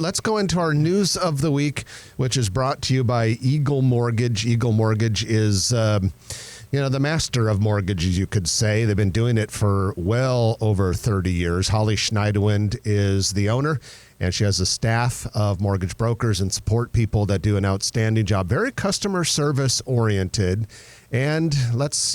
let's go into our news of the week, which is brought to you by Eagle Mortgage. Eagle Mortgage is, the master of mortgages, you could say. They've been doing it for well over 30 years. Holly Schneiderwind is the owner, and she has a staff of mortgage brokers and support people that do an outstanding job. Very customer service oriented. And let's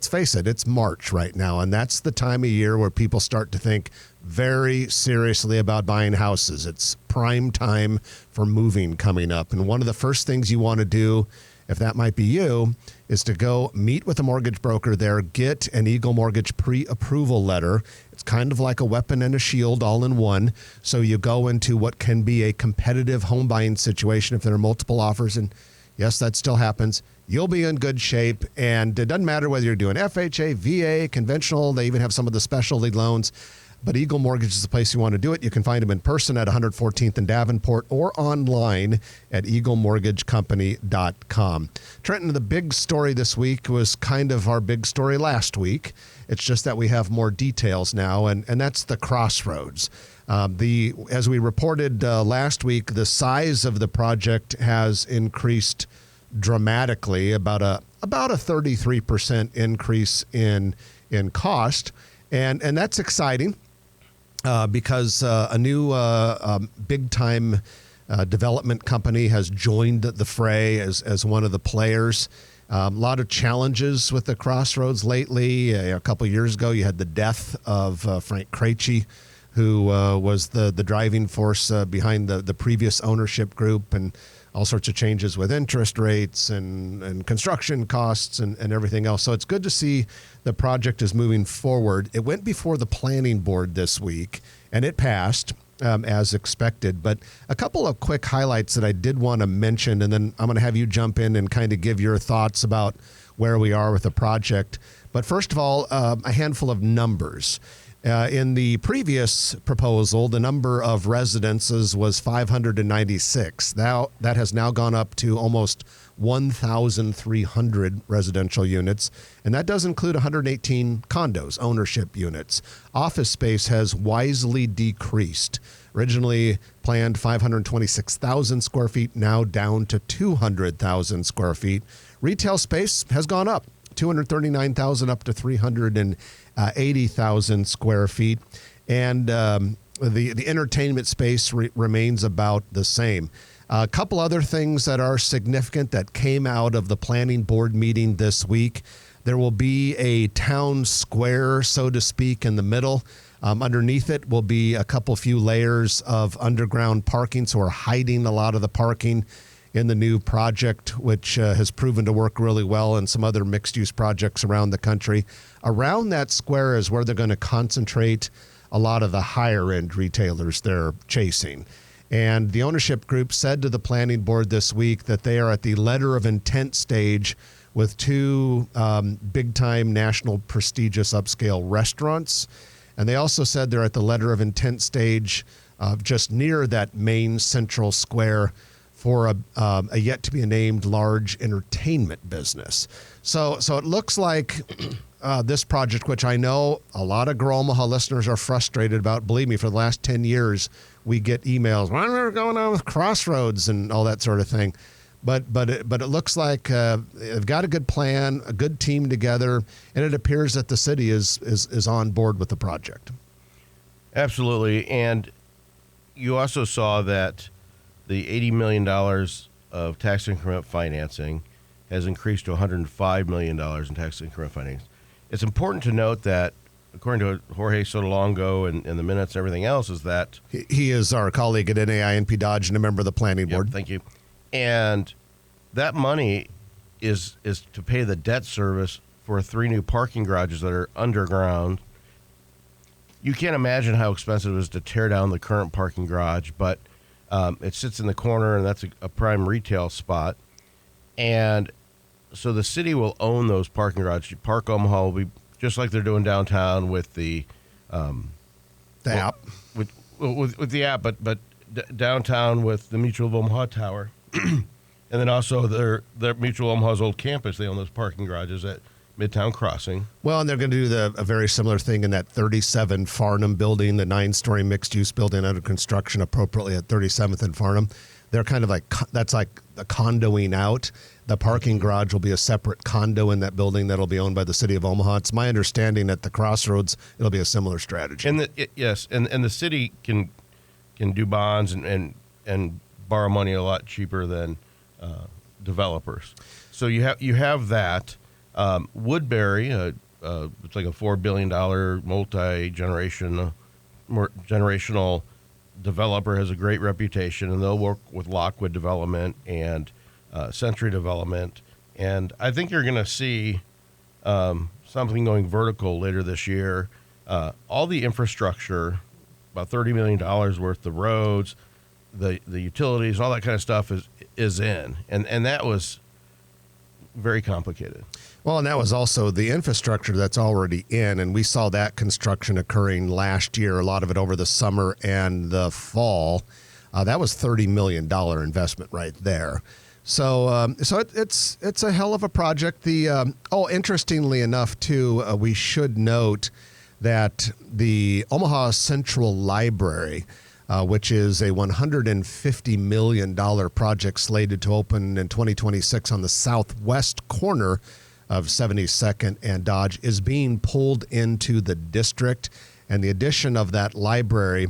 face it, it's March right now, and that's the time of year where people start to think very seriously about buying houses. It's prime time for moving coming up. And one of the first things you want to do, if that might be you, is to go meet with a mortgage broker there, get an Eagle Mortgage pre-approval letter. It's kind of like a weapon and a shield all in one. So you go into what can be a competitive home buying situation if there are multiple offers, and yes, that still happens. You'll be in good shape, and it doesn't matter whether you're doing FHA, VA, conventional. They even have some of the specialty loans. But Eagle Mortgage is the place you want to do it. You can find them in person at 114th and Davenport or online at eaglemortgagecompany.com. Trenton, the big story this week was kind of our big story last week. It's just that we have more details now, and that's the Crossroads. As we reported last week, the size of the project has increased dramatically, about a 33% increase in cost, and that's exciting. Because a new big-time development company has joined the fray as one of the players. A lot of challenges with the Crossroads lately. A couple of years ago, you had the death of Frank Krejci, who was the driving force behind the previous ownership group, and all sorts of changes with interest rates and construction costs and everything else. So it's good to see the project is moving forward. It went before the planning board this week, and it passed as expected. But a couple of quick highlights that I did want to mention, and then I'm going to have you jump in and kind of give your thoughts about where we are with the project. But first of all, a handful of numbers. In the previous proposal, the number of residences was 596. Now that has now gone up to almost 1,300 residential units, and that does include 118 condos, ownership units. Office space has wisely decreased. Originally planned 526,000 square feet, now down to 200,000 square feet. Retail space has gone up. 239,000 up to 380,000 square feet. And the entertainment space remains about the same. A couple other things that are significant that came out of the planning board meeting this week. There will be a town square, so to speak, in the middle. Underneath it will be a few layers of underground parking, so we're hiding a lot of the parking in the new project, which has proven to work really well in some other mixed-use projects around the country. Around that square is where they're going to concentrate a lot of the higher-end retailers they're chasing. And the ownership group said to the planning board this week that they are at the letter of intent stage with two big-time national prestigious upscale restaurants. And they also said they're at the letter of intent stage just near that main central square for a yet-to-be-named large entertainment business. So it looks like this project, which I know a lot of Grow Omaha listeners are frustrated about. Believe me, for the last 10 years, we get emails, what's going on with Crossroads and all that sort of thing. But it looks like they've got a good plan, a good team together, and it appears that the city is on board with the project. Absolutely. And you also saw that the $80 million of tax increment financing has increased to $105 million in tax increment financing. It's important to note that, according to Jorge Sotolongo and the minutes and everything else, is that he is our colleague at NAINP Dodge and a member of the planning board. Yep, thank you. And that money is to pay the debt service for 3 new parking garages that are underground. You can't imagine how expensive it is to tear down the current parking garage, but it sits in the corner, and that's a prime retail spot. And so the city will own those parking garages. Park Omaha will be just like they're doing downtown with the app. With the app, but downtown with the Mutual of Omaha Tower. And then also their Mutual Omaha's old campus, they own those parking garages at Midtown Crossing. Well, and they're going to do a very similar thing in that 37 Farnham building, the 9-story mixed-use building under construction appropriately at 37th and Farnham. They're kind of like, that's like the condoing out. The parking garage will be a separate condo in that building that'll be owned by the city of Omaha. It's my understanding at the Crossroads, it'll be a similar strategy. And the city can do bonds and borrow money a lot cheaper than developers. So you have that. Woodbury, it's like a $4 billion generational developer, has a great reputation, and they'll work with Lockwood Development and Century Development. And I think you're going to see something going vertical later this year. All the infrastructure, about $30 million worth of roads, the utilities, all that kind of stuff is in. And that was very complicated. Well, and that was also the infrastructure that's already in, and we saw that construction occurring last year, a lot of it over the summer and the fall. That was $30 million investment right there. So it's a hell of a project. Interestingly enough, too, we should note that the Omaha Central Library, which is a $150 million project slated to open in 2026 on the southwest corner of 72nd and Dodge, is being pulled into the district. And the addition of that library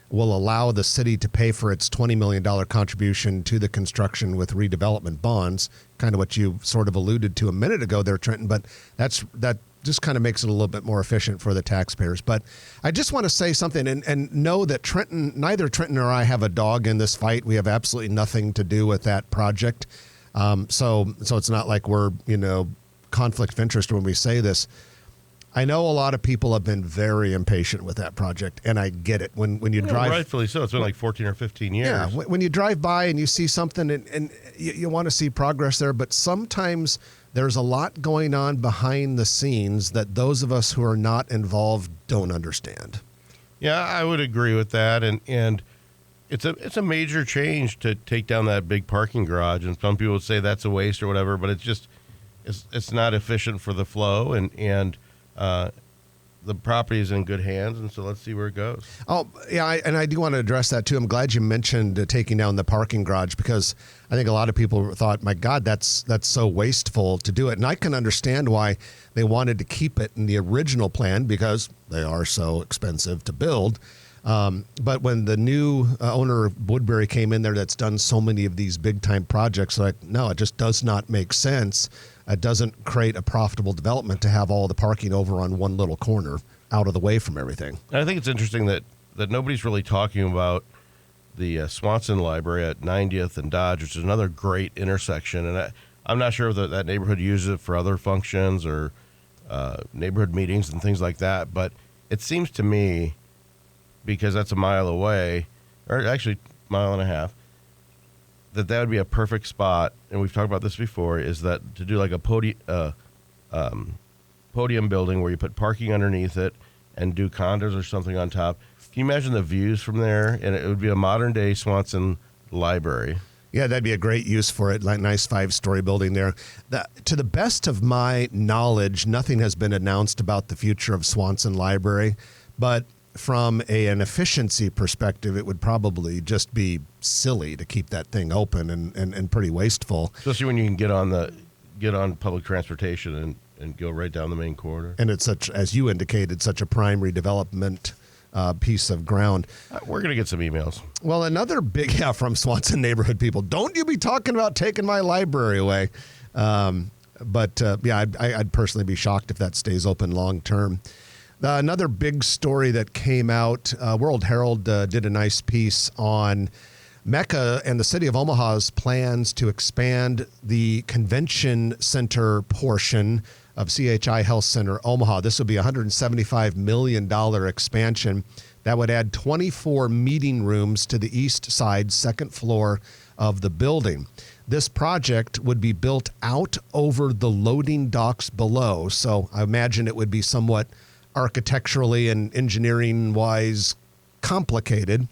will allow the city to pay for its $20 million contribution to the construction with redevelopment bonds, kind of what you sort of alluded to a minute ago there, Trenton. But that just kind of makes it a little bit more efficient for the taxpayers. But I just want to say something and know that neither Trenton or I have a dog in this fight. We have absolutely nothing to do with that project. So it's not like we're, conflict of interest when we say this. I know a lot of people have been very impatient with that project, and I get it. When you drive, rightfully so. It's been like 14 or 15 years. Yeah, when you drive by and you see something and you want to see progress there, but sometimes there's a lot going on behind the scenes that those of us who are not involved don't understand. Yeah, I would agree with that, and it's a major change to take down that big parking garage, and some people would say that's a waste or whatever, but it's not efficient for the flow, and the property is in good hands, and so let's see where it goes. Oh, yeah, I do want to address that, too. I'm glad you mentioned taking down the parking garage, because I think a lot of people thought, my God, that's so wasteful to do it. And I can understand why they wanted to keep it in the original plan, because they are so expensive to build. But when the new owner of Woodbury came in there that's done so many of these big-time projects, like, no, it just does not make sense. It doesn't create a profitable development to have all the parking over on one little corner out of the way from everything. And I think it's interesting that nobody's really talking about the Swanson Library at 90th and Dodge, which is another great intersection. And I'm not sure if that neighborhood uses it for other functions or neighborhood meetings and things like that. But it seems to me, because that's a mile away, or actually a mile and a half, that would be a perfect spot, and we've talked about this before, is that to do like a podium building where you put parking underneath it and do condos or something on top. Can you imagine the views from there? And it would be a modern-day Swanson Library. Yeah, that'd be a great use for it, like nice 5-story building there. To the best of my knowledge, nothing has been announced about the future of Swanson Library, but from an efficiency perspective, it would probably just be silly to keep that thing open and pretty wasteful. Especially when you can get on public transportation and go right down the main corridor. And it's such, as you indicated, such a prime redevelopment piece of ground. We're going to get some emails. Well, another big, from Swanson neighborhood people, don't you be talking about taking my library away. But I'd personally be shocked if that stays open long term. Another big story that came out, World Herald did a nice piece on Mecca and the city of Omaha's plans to expand the convention center portion of CHI Health Center Omaha. This would be a $175 million expansion that would add 24 meeting rooms to the east side, second floor of the building. This project would be built out over the loading docks below, so I imagine it would be somewhat architecturally and engineering-wise complicated.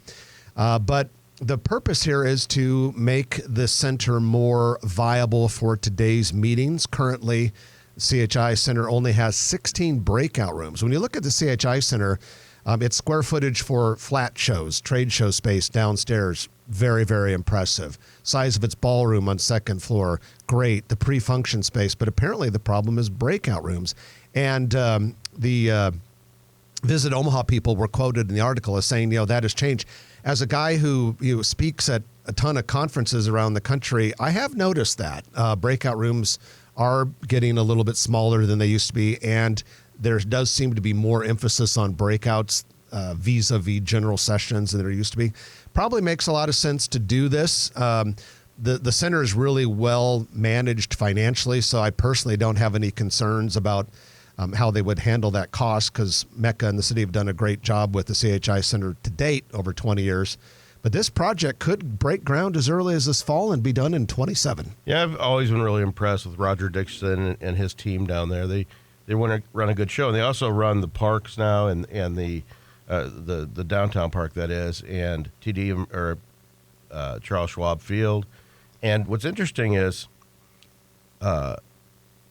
But the purpose here is to make the center more viable for today's meetings. Currently, CHI Center only has 16 breakout rooms. When you look at the CHI Center, its square footage for flat shows, trade show space downstairs, very, very impressive. Size of its ballroom on second floor, great. The pre-function space, but apparently the problem is breakout rooms. And the Visit Omaha people were quoted in the article as saying, that has changed. As a guy who speaks at a ton of conferences around the country, I have noticed that breakout rooms are getting a little bit smaller than they used to be, and there does seem to be more emphasis on breakouts vis-a-vis general sessions than there used to be. Probably makes a lot of sense to do this. The center is really well managed financially, so I personally don't have any concerns about how they would handle that cost, because Mecca and the city have done a great job with the CHI Center to date over 20 years. But this project could break ground as early as this fall and be done in 27. Yeah, I've always been really impressed with Roger Dixon and his team down there. They want to run a good show, and they also run the parks now and the downtown park, that is, and TD or Charles Schwab Field. And what's interesting is,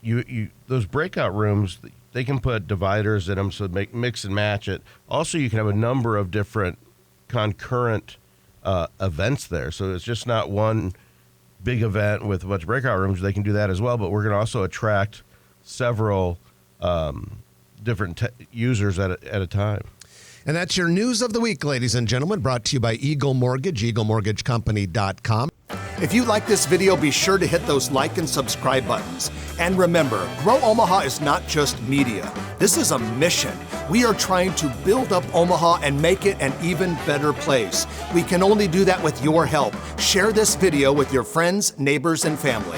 you those breakout rooms, they can put dividers in them so mix and match it. Also, you can have a number of different concurrent events there, so it's just not one big event with a bunch of breakout rooms. They can do that as well, but we're going to also attract several different users at a time. And that's your news of the week, ladies and gentlemen, brought to you by Eagle Mortgage, eaglemortgagecompany.com. If you like this video, be sure to hit those like and subscribe buttons. And remember, Grow Omaha is not just media. This is a mission. We are trying to build up Omaha and make it an even better place. We can only do that with your help. Share this video with your friends, neighbors, and family.